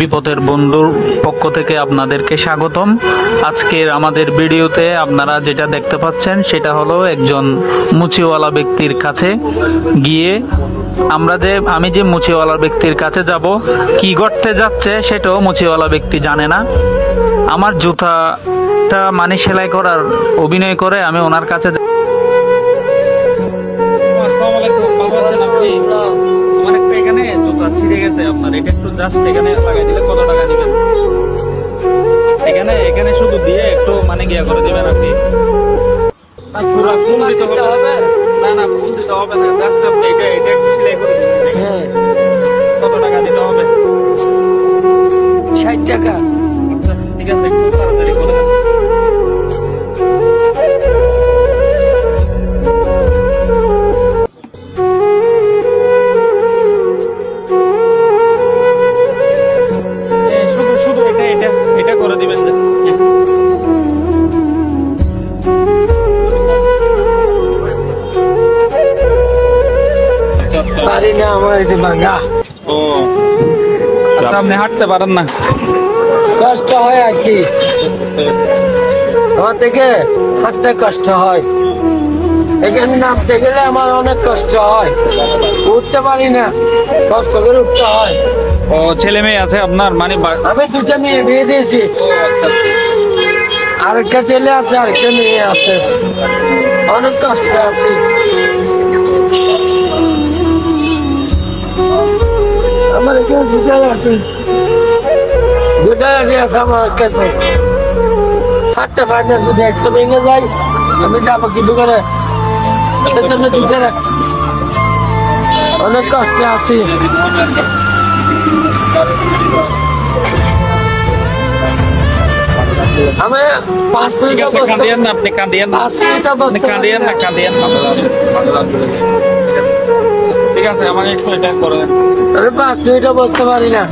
বিপদের বন্ধুর পক্ষ থেকে আপনাদেরকে স্বাগতম। আজকের আমাদের ভিডিওতে আপনারা যেটা দেখতে পাচ্ছেন সেটা হলো একজন মুচিওয়ালা ব্যক্তির কাছে গিয়ে আমি যে মুচিওয়ালা ব্যক্তির কাছে যাব, কি করতে যাচ্ছে সেটাও মুচিওয়ালা ব্যক্তি জানে না। আমার জুতাটা মানে সেলাই করার অভিনয় করে আমি ওনার কাছে এখানে জুতা ছিঁড়ে গেছে আপনার, এটা একটু জাস্ট এখানে লাগাই দিলে কত টাকা দিবেন? এখানে শুধু দিয়ে একটু মানে গিয়া করে দিবেন আপনি। পুরা ফুল দিতে হবে না, ফুল দিতে হবে না, জাস্ট আপনি এটা একটু সেলাই করে দিবেন। কত টাকা দিতে হবে? 60 টাকা। আচ্ছা ঠিক আছে, একটু তাড়াতাড়ি করে দেন। এটা করে দিবেন। পারি না, আমার এটা ভাঙা। ও আচ্ছা, আপনি হাঁটতে পারেন না? কষ্ট হয় আর কি, আমার থেকে হাঁটতে কষ্ট হয়। এখানে নামতে গেলে আমার অনেক কষ্ট হয়, উঠতে পারি না, কষ্ট করে উঠতে হয়। ও ছেলে মেয়ে আছে আপনার? মানে আমি দুটা মেয়ে বিয়ে দিয়েছি, আরেকটা ছেলে আছে, আরেকটা মেয়ে আছে, অনেক কষ্ট আছে। আমার এখানে দুটা লাঠি আছে আমার কাছে, হাঁটতে পারি না, যদি একটা ভেঙে যাই আমি যাবো কি দোকানে, সেজন্য দুটা রাখছি, অনেক কষ্টে আছি। আমি 5 মিনিট কাঁদিয়েন না, আপনি কাঁদিয়েন না, কাঁদিয়েন না। ঠিক আছে, আমাকে একটু এটা করে দেন। আমি 5 মিনিটও বসতে পারি না,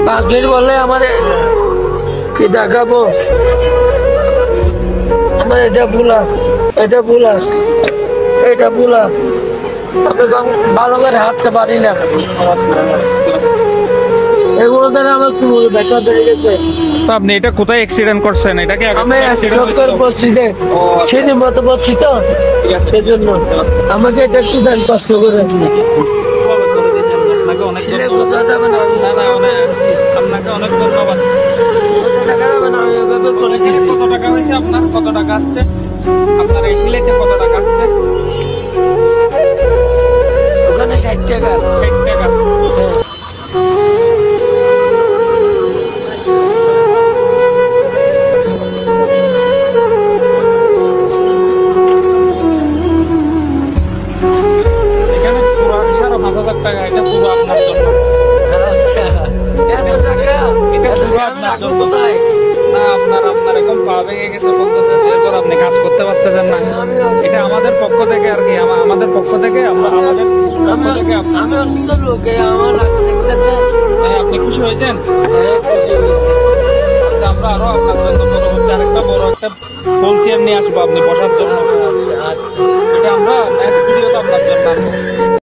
5 মিনিট বললে আমার কি দেখাবো। আমার এটা ভুলা, এটা ভুলা, এটা ভুলা, আমি ভালো করে হাঁটতে পারি না। এগুলো দ্বারা আমার কোমরে ব্যথা ধরে গেছে। আপনি এটা কোথায় অ্যাক্সিডেন্ট করছেন? এটাকে আমি স্ট্রোক করে বলছি যে সেদিন মতো বলছি তো, সেজন্য আমাকে এটা একটু দেন কষ্ট করে। বোঝা যাবে না, আপনাকে অনেক ধন্যবাদ। কত টাকা হয়েছে আপনার? কত টাকা আসছে আপনার এই সিলাইতে? কত টাকা আসছে? ওখানে 60 টাকা। 60 টাকা। এখানে পুরো 5,500 টাকা, এটা পুরো আপনার জন্য। আচ্ছা, এত টাকা? এটা পুরো আপনার জন্য। না, আপনার এরকম পা ভেঙে গেছে বলতেছেন, এরপর আপনি কাজ করতে পারতেছেন না। এটা আমাদের পক্ষ থেকে আর কি, আমাদের পক্ষ থেকে আমি অসুস্থ লোক, আমার আপনি খুশি হয়েছেন? খুশি হয়েছে। আচ্ছা, আমরা আরো আপনার জন্য পরবর্তী আরেকটা বড় একটা হোল চেয়ার নিয়ে আসবো আপনি বসার জন্য। আচ্ছা, এটা আমরা নেক্সট ভিডিওতে আপনার জন্য আনবো।